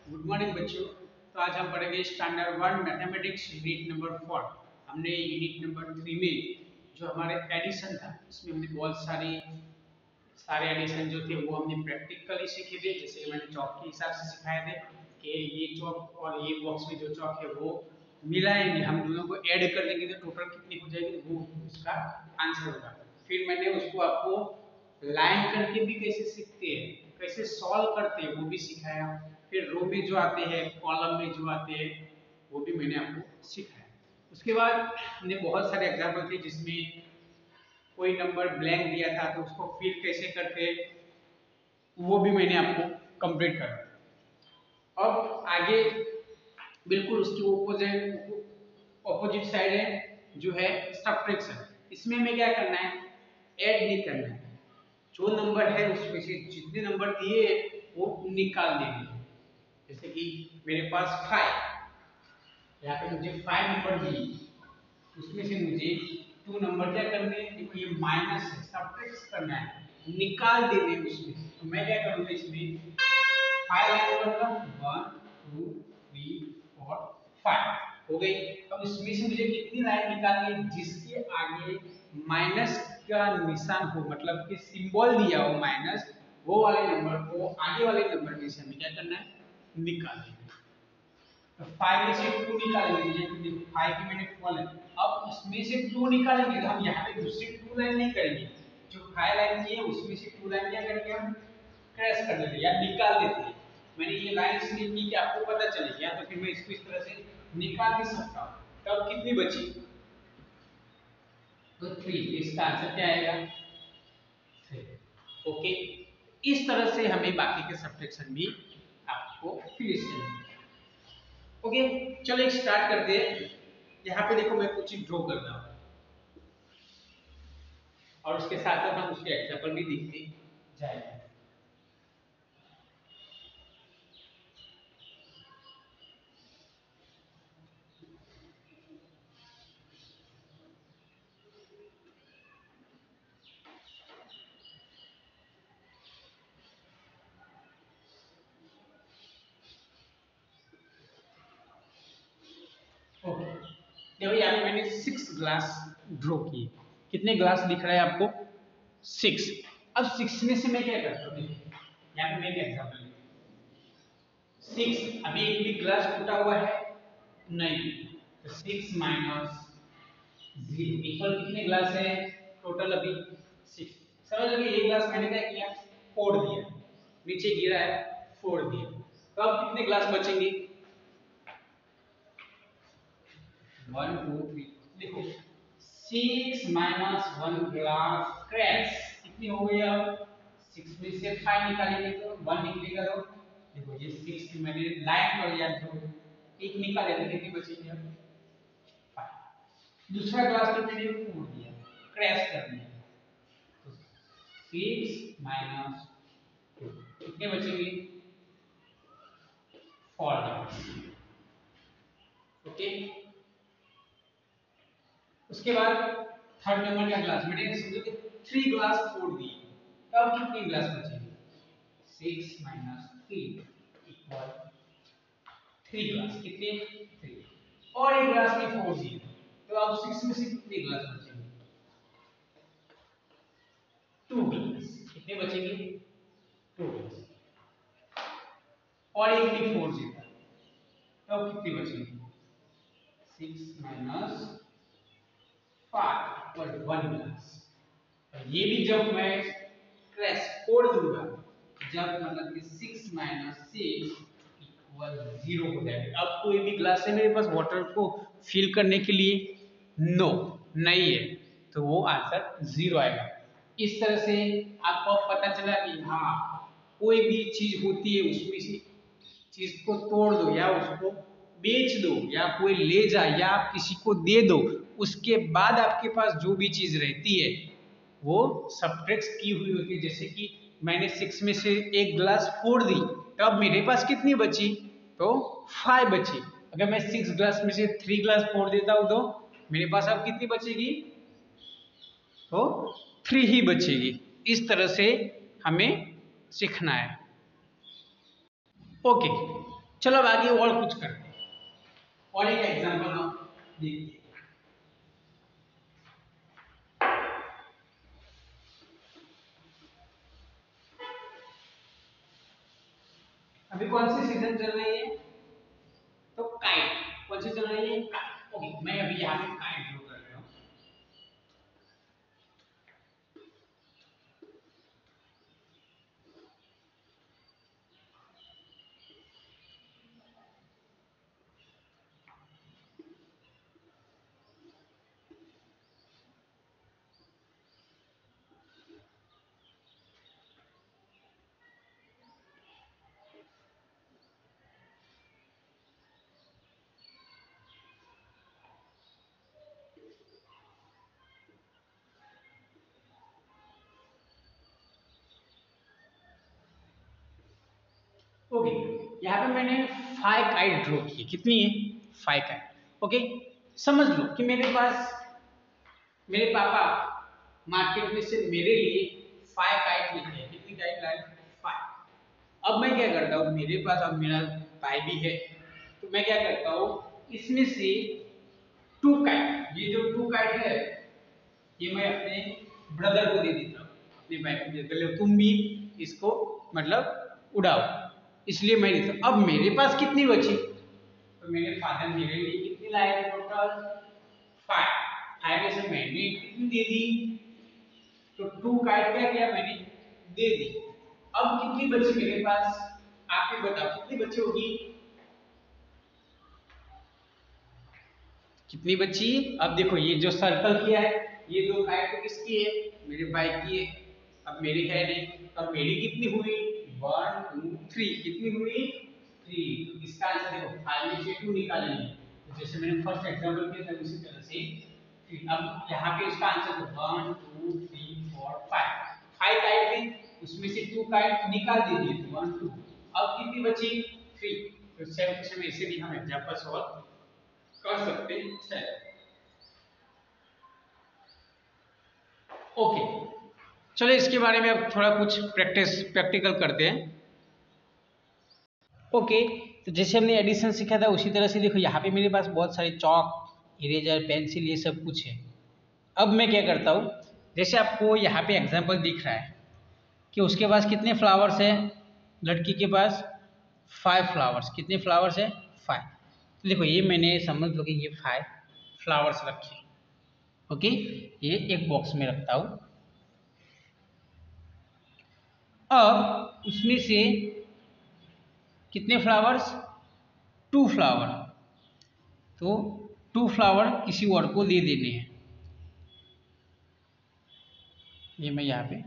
Good morning बच्चों। तो आज हम पढ़ेंगे स्टैंडर्ड 1 मैथमेटिक्स यूनिट नंबर 4। हमने यूनिट नंबर 3 में जो हमारे एडिशन था उसमें हमने बहुत सारे एडिशन जो थे वो हमने प्रैक्टिकली सीखे थे। जैसे मैंने चौक के हिसाब से सिखाए थे कि ये चौक और ये बॉक्स में जो चौक है वो मिलाएंगे, हम दोनों को ऐड कर देंगे तो टोटल कितनी हो जाएगी, वो उसका आंसर होगा। फिर मैंने उसको आपको लाइन करके भी कैसे सीखते हैं, कैसे सॉल्व करते हैं वो भी सिखाया। फिर रो में जो आते हैं, कॉलम में जो आते हैं वो भी मैंने आपको सिखाया। उसके बाद हमने बहुत सारे एग्जाम्पल थे जिसमें कोई नंबर ब्लैंक दिया था तो उसको फिल कैसे करते वो भी मैंने आपको कंप्लीट करा। अब आगे बिल्कुल उसकी ऑपोजिट साइड है जो है सब्ट्रैक्शन। इसमें हमें क्या करना है, ऐड नहीं करना है। जो नंबर है उसमें से जितने नंबर दिए वो निकाल देंगे। जैसे कि मेरे पास 5, यहाँ पे मुझे 5 नंबर दिए, उसमें से मुझे 2 नंबर क्या करने हैं, देखो ये माइनस है, सब्ट्रैक्ट करना है, निकाल देने हैं उसमें से। तो मैं क्या करूंगा, इसमें 5 लाइन मतलब 1 2 3 4 5 हो गई। अब इसमें से मुझे कितनी लाइन निकालनी है, जिसके आगे माइनस का निशान हो, मतलब कि सिंबल दिया हो माइनस, वो वाले नंबर को आगे वाले नंबर में से हमें क्या करना है, निकालना है। तो 5 में से 2 निकालेंगे, जैसे 5 की मैंने 4 लाइन, अब इसमें से 2 निकालेंगे तो हम यहाँ पे दूसरी 2 लाइन नहीं करेंगे, जो 5 लाइन की है उसमें से 2 लाइन क्या करेंगे, हम क्रैश कर देते हैं या निकाल देते हैं। मैंने ये लाइन इसलिए की कि आपको पता चले, या तो फिर मैं इसको इस तरह से निकाल भी सकता हूँ। तब कितनी बची, तो 3। इसका आंसर क्या आएगा, 3। ओके, इस तरह से हमें बाकी के सब्ट्रैक्शन भी आपको फिनिश करना है। ओके, चलो एक स्टार्ट करते हैं। यहाँ पे देखो मैं कुछ ड्रॉ कर रहा हूँ और उसके साथ साथ हम उसके एग्जांपल भी देखते जाएंगे। ओके, देखो यहाँ पे मैंने 6 ग्लास ड्रॉ किए। कितने ग्लास दिख रहा है आपको, 6। अब 6 में से मैं क्या करता हूँ, यहाँ पे मैं एक एग्जांपल 6, अभी एक भी ग्लास टूटा हुआ है नहीं, तो 6 माइनस 0 इक्वल कितने ग्लास है टोटल, अभी 6। समझ लीजिए एक ग्लास मैंने क्या किया, फोड़ दिया, नीचे गिरा है, फोड़ दिया। तो अब कितने ग्लास बचेंगे, 1 2 3, देखो 6 माइनस 1 ग्लास क्रैश कितनी हो गई। अब 6 में से 5 निकालेंगे तो 1 निकलेगा। तो देखो ये 6 की मैंने लाइन कर लिया, तो एक निकाले तो कितनी बचेगी, अब 5। दूसरा ग्लास तो मैंने फोड़ दिया, क्रैश कर दिया, तो 6 माइनस 2 कितने बचेंगे, 4 ग्लास। ओके, उसके बाद थर्ड नंबर का ग्लास मैंने समझो कि 3 ग्लास फोड़ दिए, तब कितने ग्लास बचेंगे, 6 माइनस 3 इक्वल 3 ग्लास, कितने 3। और एक ग्लास में फोड़ दिए, तो अब 6 में से कितने ग्लास बचेंगे, 2 ग्लास। कितने बचेंगे, 2 ग्लास। और एक भी फोड़ दिया, तब कितने बचेंगे, 6 माइनस 5 और 1 ग्लास। ये भी जब मैं क्रैश फोड़ दूंगा, जब मतलब कि 6 माइनस 6 इक्वल 0 हो जाएगा। अब कोई भी ग्लास है मेरे पास वाटर को फिल करने के लिए, नो नहीं है, तो वो आंसर 0 आएगा। इस तरह से आपको पता चला कि हाँ कोई भी चीज होती है उसमें से चीज को तोड़ दो या उसको बेच दो या कोई ले जाए या आप किसी को दे दो, उसके बाद आपके पास जो भी चीज रहती है वो सब्ट्रैक्ट की हुई होती है। जैसे कि मैंने 6 में से एक ग्लास फोड़ दी, तब मेरे पास कितनी बची, तो 5 बची। अगर मैं 6 ग्लास में से 3 ग्लास फोड़ देता हूं तो मेरे पास अब कितनी बचेगी, तो 3 ही बचेगी। इस तरह से हमें सीखना है। ओके, चलो अब आगे और कुछ करते हैं, और एक एग्जांपल हम देखते हैं। अभी कौन सी सीजन चल रही है? तो काइट। कौन सी चल रही है? काइट। ओके, मैं अभी यहाँ पे काइट ड्रॉ कर रहा हूँ। ओके, यहाँ पे मैंने 5 काइट ड्रॉ की। कितनी है? 5 काइट। ओके, समझ लो कि मेरे पास, मेरे पापा मार्केट में से मेरे लिए 5 काइट लेते हैं। कितनी काइट लाए? 5। अब मैं क्या करता हूँ, मेरे पास अब मेरा भाई भी है, तो मैं क्या करता हूँ, इसमें से 2 काइट, ये जो 2 काइट है ये मैं अपने ब्रदर को दे देता हूँ, अपने भाई को दे देता हूँ, तुम भी इसको मतलब उड़ाओ, इसलिए मैं देता हूँ। अब मेरे पास कितनी बची? तो मेरे फादर मेरे लिए कितनी लाए थे? टोटल 5। 5 में से मैंने कितनी दे दी? तो 2 काट क्या किया मैंने? दे दी। अब कितनी बची मेरे पास? आप ही बताओ कितनी बची होगी? कितनी बची? अब देखो ये जो सर्कल किया है, ये 2 काइट तो किसकी है? मेरे भाई की है। अब मेरी है नहीं, अब मेरी कितनी हुई? 1 2 3। कितनी हुई? 3। तो इसका आंसर देखो, 5 में से 2 निकालेंगे, तो जैसे मैंने फर्स्ट एग्जांपल किया था उसी तरह से 3। अब यहाँ पे इसका आंसर 1 2 3 4 5। 5 काइट थी, उसमें से 2 काइट निकाल दीजिए, 1 2। अब कितनी बची? 3। तो सेम टू सेम ऐसे भी हम एग्जांपल सॉल्व कर सकते हैं। ओके, चलो इसके बारे में अब थोड़ा कुछ प्रैक्टिकल करते हैं। ओके, तो जैसे हमने एडिशन सीखा था उसी तरह से देखो यहाँ पे मेरे पास बहुत सारे चॉक, इरेजर, पेंसिल, ये सब कुछ है। अब मैं क्या करता हूँ, जैसे आपको यहाँ पे एग्जांपल दिख रहा है कि उसके पास कितने फ्लावर्स हैं, लड़की के पास 5 फ्लावर्स। कितने फ्लावर्स है? 5। तो देखो ये मैंने समझ लो कि ये 5 फ्लावर्स रखे। ओके, ये एक बॉक्स में रखता हूँ। अब उसमें से कितने फ्लावर्स? 2 फ्लावर। तो 2 फ्लावर किसी और को दे देने हैं। ये मैं यहाँ पे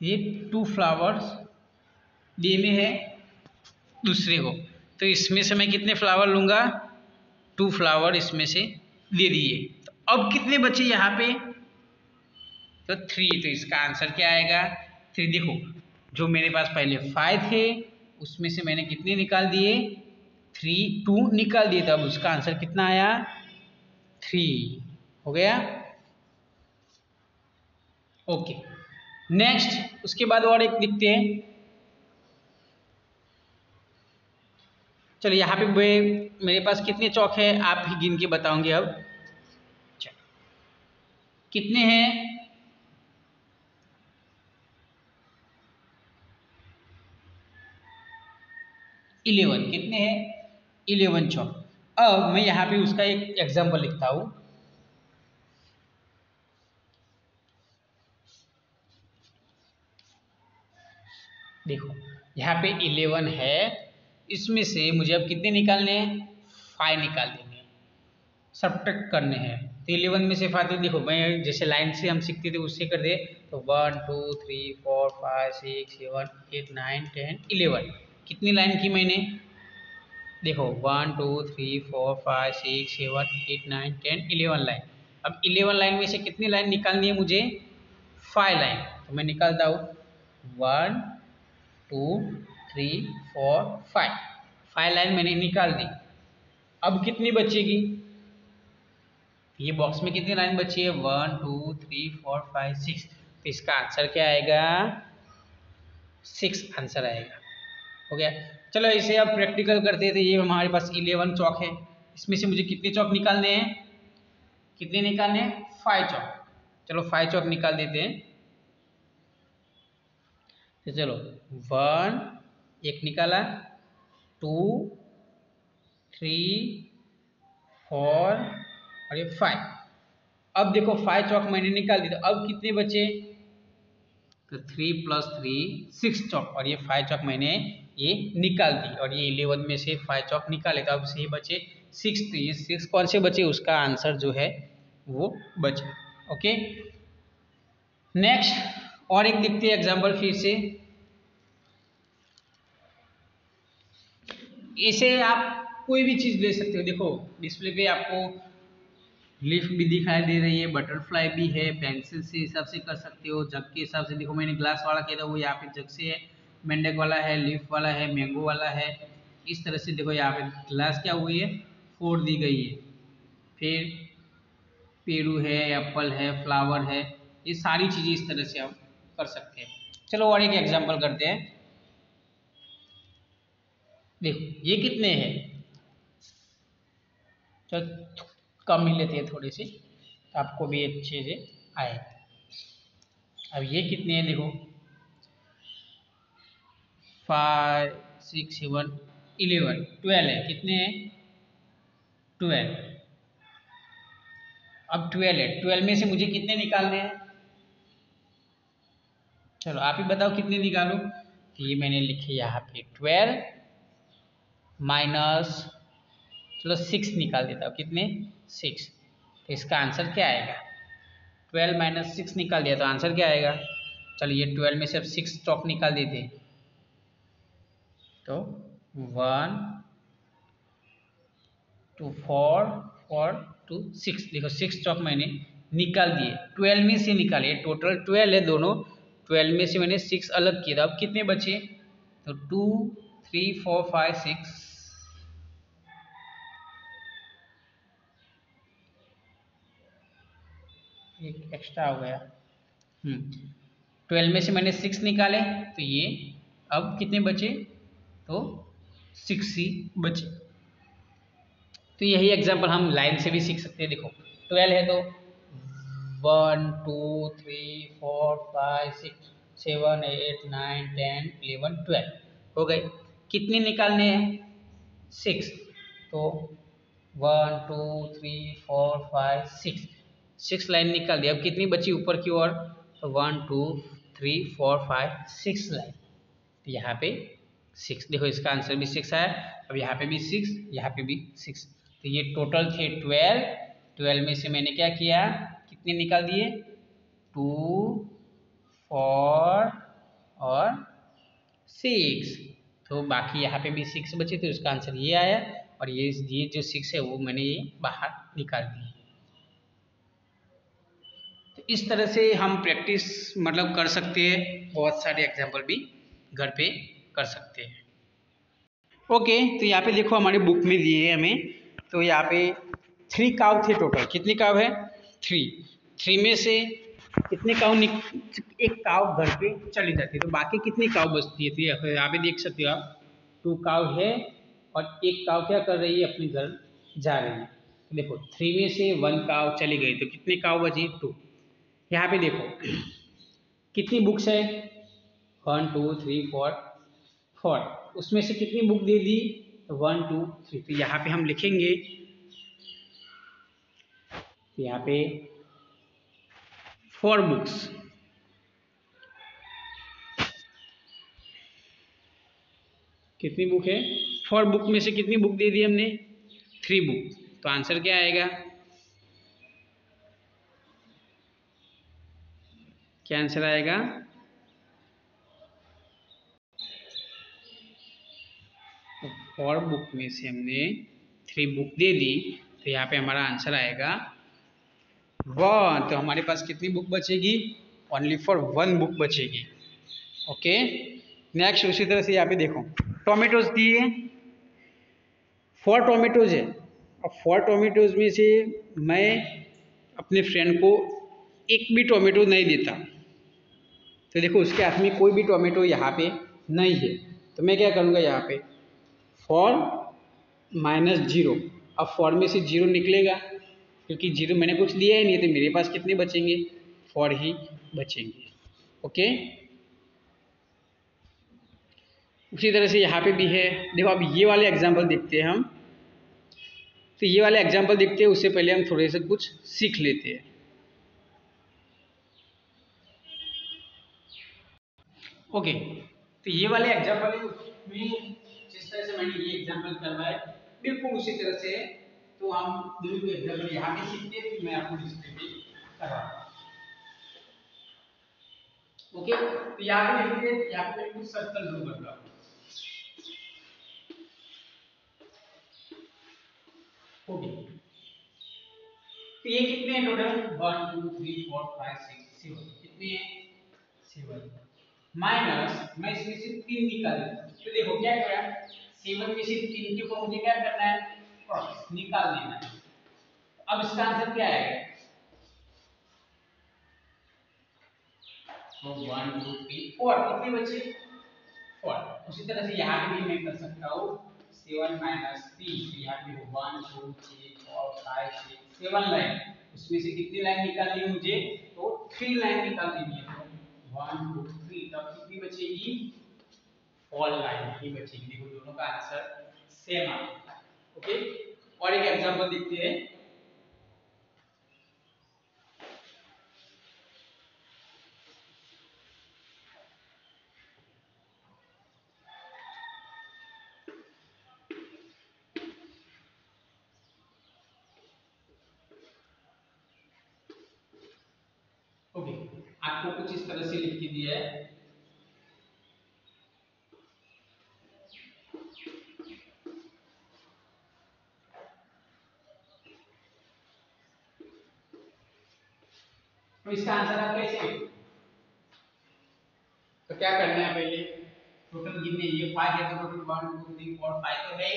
ये 2 फ्लावर्स देने हैं दूसरे को, तो इसमें से मैं कितने फ्लावर लूँगा? 2 फ्लावर इसमें से दे दिए। तो अब कितने बचे यहाँ पे? तो 3। तो इसका आंसर क्या आएगा? 3। देखो जो मेरे पास पहले 5 थे उसमें से मैंने कितने निकाल दिए? 3 2 निकाल दिए, तो अब उसका आंसर कितना आया? 3 हो गया। ओके, नेक्स्ट उसके बाद और एक लिखते हैं। चलो यहाँ पे मेरे पास कितने चौक है आप ही गिन के बताओगे। अब चलो कितने हैं? 11। कितने हैं? 11 चौक। अब मैं यहाँ पे उसका एक एग्जाम्पल लिखता हूँ। देखो यहाँ पे 11 है, इसमें से मुझे अब कितने निकालने हैं? 5 निकाल देंगे, सब्ट्रैक्ट करने हैं। तो 11 में से 5, तो देखो मैं जैसे लाइन से हम सीखते थे उससे कर दे, तो 1 2 3 4 5 6 7 8 9 10 11। कितनी लाइन की मैंने? देखो 1 2 3 4 5 6 7 8 9 10 11 लाइन। अब 11 लाइन में से कितनी लाइन निकालनी है मुझे? 5 लाइन। तो मैं निकालता हूँ 1 2 3 4 5। 5 लाइन मैंने निकाल दी। अब कितनी बचेगी? ये बॉक्स में कितनी लाइन बची है? 1 2 3 4 5 6। तो इसका आंसर क्या आएगा 6 आंसर आएगा। हो गया। चलो इसे अब प्रैक्टिकल करते हैं। तो ये हमारे पास 11 चौक है, इसमें से मुझे कितने चौक निकालने हैं, कितने निकालने हैं 5 चौक। चलो 5 चौक निकाल देते हैं। तो चलो 1 एक निकाला, 2 3 4 और ये 5। अब देखो 5 चौक मैंने निकाल दी, तो अब कितने बचे, तो 3 + 3 6 चौक, और ये 5 चौक मैंने ये निकाल दी, और ये 11 में से 5 चौक निकाले, तो अब से बचे 6। तो ये 6 कौन से बचे, उसका आंसर जो है वो बचे। ओके, नेक्स्ट और एक देखते हैं एग्जाम्पल फिर से। इसे आप कोई भी चीज ले सकते हो। देखो डिस्प्ले पे आपको लिफ्ट भी दिखाई दे रही है, बटरफ्लाई भी है, पेंसिल से हिसाब से कर सकते हो, जग के हिसाब से। देखो मैंने ग्लास वाला किया था, वो यहाँ पे जग से है, मेंढक वाला है, लिफ्ट वाला है, मैंगो वाला है। इस तरह से देखो यहाँ पे ग्लास क्या हुई है 4 दी गई है, फिर पेरू है, एप्पल है, फ्लावर है, ये सारी चीजें इस तरह से आप कर सकते हैं। चलो और एक एग्जाम्पल करते हैं। देखो ये कितने हैं, तो कम ही लेते हैं थोड़े से, आपको भी अच्छे से आए। अब ये कितने हैं, देखो 5 6 7 11 12 है। कितने हैं 12। अब 12 है, 12 में से मुझे कितने निकालने हैं, चलो आप ही बताओ कितने निकालो। तो ये मैंने लिखे यहाँ पे 12 माइनस, चलो 6 निकाल देता हूँ, कितने 6। तो इसका आंसर क्या आएगा, 12 माइनस 6 निकाल दिया तो आंसर क्या आएगा। चलिए 12 में से अब 6 चौक निकाल देते हैं, तो 1 2 4 4 2 6। देखो 6 चौक मैंने निकाल दिए, 12 में से निकाले, टोटल 12 है दोनों, 12 में से मैंने 6 अलग किया था। अब कितने बचे, तो 2 3 4 5 6, एक एक्स्ट्रा हो गया। 12 में से मैंने 6 निकाले, तो ये अब कितने बचे, तो 6 ही बचे। तो यही एग्जांपल हम लाइन से भी सीख सकते हैं। देखो 12 है तो 1 2 3 4 5 6 7 8 9 10 11 12 हो गए। कितने निकालने हैं 6, तो 1 2 3 4 5 6 लाइन निकाल दी। अब कितनी बची ऊपर की ओर, तो 1 2 3 4 5 6 लाइन, तो यहाँ पे 6। देखो इसका आंसर भी 6 आया। अब यहाँ पे भी 6, यहाँ पे भी 6। तो ये टोटल थे 12। 12 में से मैंने क्या किया, कितने निकाल दिए 2 4 और 6, तो बाकी यहाँ पे भी 6 बचे, तो इसका आंसर ये आया। और ये जो 6 है वो मैंने ये बाहर निकाल दिए। तो इस तरह से हम प्रैक्टिस मतलब कर सकते हैं, बहुत सारे एग्जाम्पल भी घर पे कर सकते हैं। ओके, तो यहाँ पे देखो हमारे बुक में दिए है हमें, तो यहाँ पे 3 काव थे टोटल। कितने काव है 3 में से कितने काव एक काव घर पे चली जाती है, तो बाकी कितनी काव बचती है, तो यहाँ पे देख सकते हो आप 2 काव है और एक काव क्या कर रही है, अपने घर जा रही है। तो देखो 3 में से 1 काव चली गई, तो कितने काव बची 2। यहाँ पे देखो कितनी बुक्स है 1 2 3 4, उसमें से कितनी बुक दे दी 1 2 3। तो यहाँ पे हम लिखेंगे, यहाँ पे 4 बुक्स, कितनी बुक है 4 बुक में से कितनी बुक दे दी हमने 3 बुक। तो आंसर क्या आएगा, क्या आंसर आएगा, तो 4 बुक में से हमने 3 बुक दे दी, तो यहाँ पे हमारा आंसर आएगा 1। तो हमारे पास कितनी बुक बचेगी, ओनली फॉर 1 बुक बचेगी। ओके, नेक्स्ट उसी तरह से यहाँ पे देखो टोमेटोज दिए 4 टोमेटोज है। अब 4 टोमेटोज में से मैं अपने फ्रेंड को एक भी टोमेटो नहीं देता, तो देखो उसके हाथ में कोई भी टोमेटो यहाँ पे नहीं है, तो मैं क्या करूँगा यहाँ पे फॉर -0। अब फॉर में से 0 निकलेगा क्योंकि 0 मैंने कुछ लिया ही नहीं, तो मेरे पास कितने बचेंगे, 4 ही बचेंगे। ओके, उसी तरह से यहाँ पे भी है। देखो अब ये वाले एग्जाम्पल देखते हैं हम। तो ये वाले एग्जाम्पल देखते हैं, उससे पहले हम थोड़े से कुछ सीख लेते हैं। ओके, तो ये वाले एग्जाम्पल में जिस तरह से मैंने ये एग्जाम्पल करवाया बिल्कुल उसी तरह से, तो हम बिल्कुल एग्जाम्पल यहाँ पे सीखते हैं, फिर मैं आपको डिस्प्ले भी करवाऊंगा। ओके, तो यहाँ पे देखते हैं, यहाँ पे कुछ सर्कल ड्रॉ कर रहा हूँ। ओके, तो ये कितने हैं टोटल, 1 2 3 4 5 6 7 कितने हैं, 7 माइनस मैं इसमें से 3 निकाल देता हूं। तो देखो क्या किया, 7 में से 3 के ऊपर मुझे क्या करना है, क्रॉस निकाल देना है। अब इसका आंसर क्या आएगा, तो 1 2 3 4 कितने बचे, 4। उसी तरह से यहाँ पे भी मैं कर सकता हूँ 7 माइनस 3, तो यहाँ पे 1 2 3 4 5 6 7 लाइन, उसमें से कितनी लाइन निकालनी है मुझे, तो 3 लाइन निकाल देनी है। तो 1 2 3, तब कितनी बचेगी, 4 लाइन ही बचेगी। देखो दोनों का आंसर सेम आ गया। ओके, और एक एग्जांपल देखते हैं। ओके, आपको कुछ इस तरह से लिख के दिया है, तो इसका आंसर आप कैसे, तो क्या करना है, पहले टोटल गिनने, ये 5 है तो टोटल 1 2 3 4 5 तो है,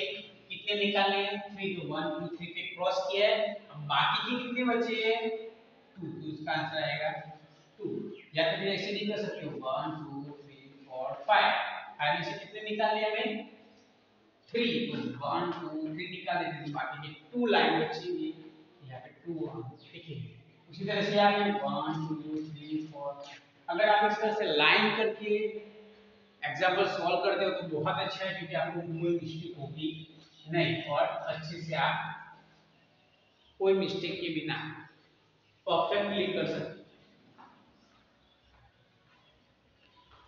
कितने निकालने हैं 3, तो 1 2 3 पे क्रॉस किया है। अब बाकी के कितने बचे हैं 2, तो इसका आंसर आएगा 2। या तो फिर ऐसे नहीं कर सकते हो 1 2 3 4 5, 5 में से कितने निकालने हैं हमें 3, तो 1 2 3 निकाल देते हैं, बाकी के 2 लाइन बचेंगी, यहाँ पे 2 हम लिखेंगे। उसी तरह से आगे 1 2 3 4, अगर आप इस तरह से लाइन करके एग्जाम्पल सॉल्व करते हो तो बहुत अच्छा है, क्योंकि आपको कोई मिस्टेक होगी नहीं और अच्छे से आप कोई मिस्टेक के बिना परफेक्टली कर सकते।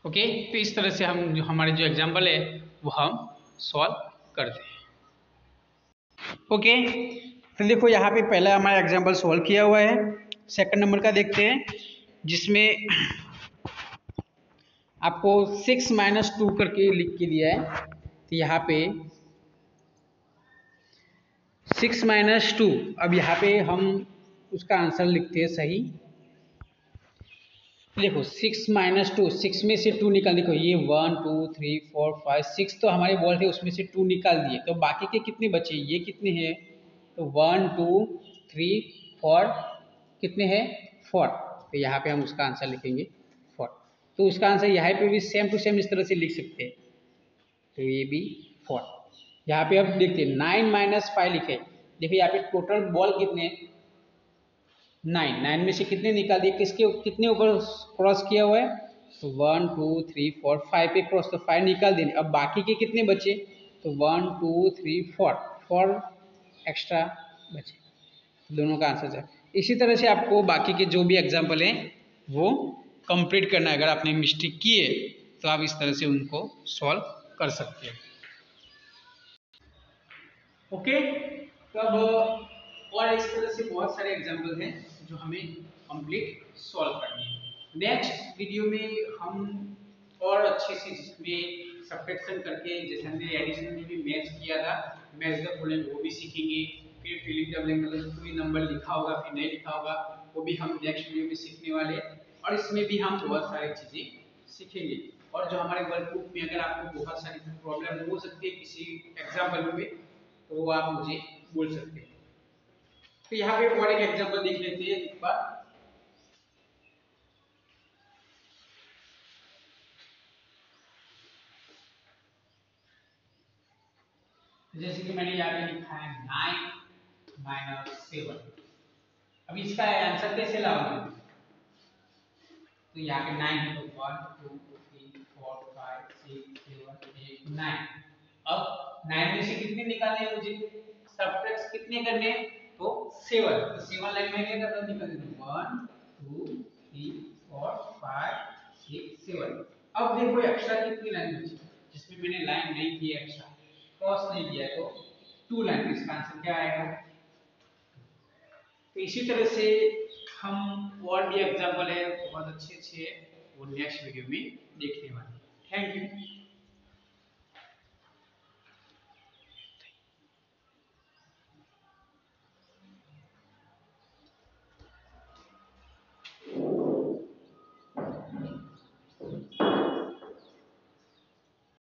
ओके, तो इस तरह से हम जो हमारे जो एग्जाम्पल है वो हम सॉल्व करते हैं। ओके, तो देखो यहाँ पे पहला हमारा एग्जाम्पल सॉल्व किया हुआ है। सेकंड नंबर का देखते हैं, जिसमें आपको 6 - 2 करके लिख के दिया है। तो यहाँ पे 6 - 2, अब यहाँ पे हम उसका आंसर लिखते हैं सही। देखो 6 - 2, 6 में से 2 निकाल, देखो ये 1 2 3 4 5 6 तो हमारे बॉल थे, उसमें से 2 निकाल दिए, तो बाकी के कितने बचे, ये कितने हैं, तो 1 2 3 4 कितने हैं 4, तो यहाँ पे हम उसका आंसर लिखेंगे 4। तो उसका आंसर यहाँ पे भी सेम टू सेम इस तरह से लिख सकते हैं, तो ये भी 4। यहाँ पे अब देखते हैं 9 - 5 लिखे, देखो यहाँ पे टोटल बॉल कितने, 9 में से कितने निकाल दिए, किसके कितने ऊपर क्रॉस किया हुआ है, तो 1 2 3 4 5 पे क्रॉस, तो 5 निकाल देने। अब बाकी के कितने बचे, तो 1 2 3 4 एक्स्ट्रा बचे, दोनों का आंसर है। इसी तरह से आपको बाकी के जो भी एग्जाम्पल हैं वो कंप्लीट करना है। अगर आपने मिस्टेक की है तो आप इस तरह से उनको सॉल्व कर सकते हैं। ओके, तो अब और इस तरह से बहुत सारे एग्जाम्पल हैं जो हमें कंप्लीट सॉल्व करनी है। नेक्स्ट वीडियो में हम और अच्छे से इसमें सब्ट्रैक्शन करके, जैसे हमने एडिशन में भी मैच किया था, मैच द फॉलोइंग वो भी सीखेंगे। फिर फिलिंग द ब्लैंक, मतलब कोई नंबर लिखा होगा फिर नहीं लिखा होगा, वो भी हम नेक्स्ट वीडियो में सीखने वाले हैं। और इसमें भी हम बहुत सारी चीज़ें सीखेंगे। और जो हमारे वर्कबुक में अगर आपको बहुत सारी प्रॉब्लम हो सकती है किसी एग्जाम्पल में, तो वो आप मुझे बोल सकते हैं। तो यहाँ पे और एक एग्जांपल देख लेते हैं एक बार। जैसे कि मैंने यहाँ पे लिखा है 9 माइनस 7। अब इसका आंसर कैसे लाओगे? तो यहाँ पे 9 है तो 1 2 3 4 5 6 7 8 9। अब 9 में से कितने निकालने हैं मुझे? सबट्रैक्ट कितने करने हैं? तो 7। तो 7 लाइन में क्या करना निकाल देना 1 2 3 4 5 6 7। अब देखो एक्स्ट्रा कितनी लाइन बची जिसमें मैंने लाइन नहीं की है, एक्स्ट्रा क्रॉस नहीं किया है, तो 2 लाइन। इसका आंसर क्या आएगा? तो इसी तरह से हम और भी एग्जांपल है बहुत अच्छे अच्छे वो नेक्स्ट वीडियो में देखने वाले हैं। Thank you.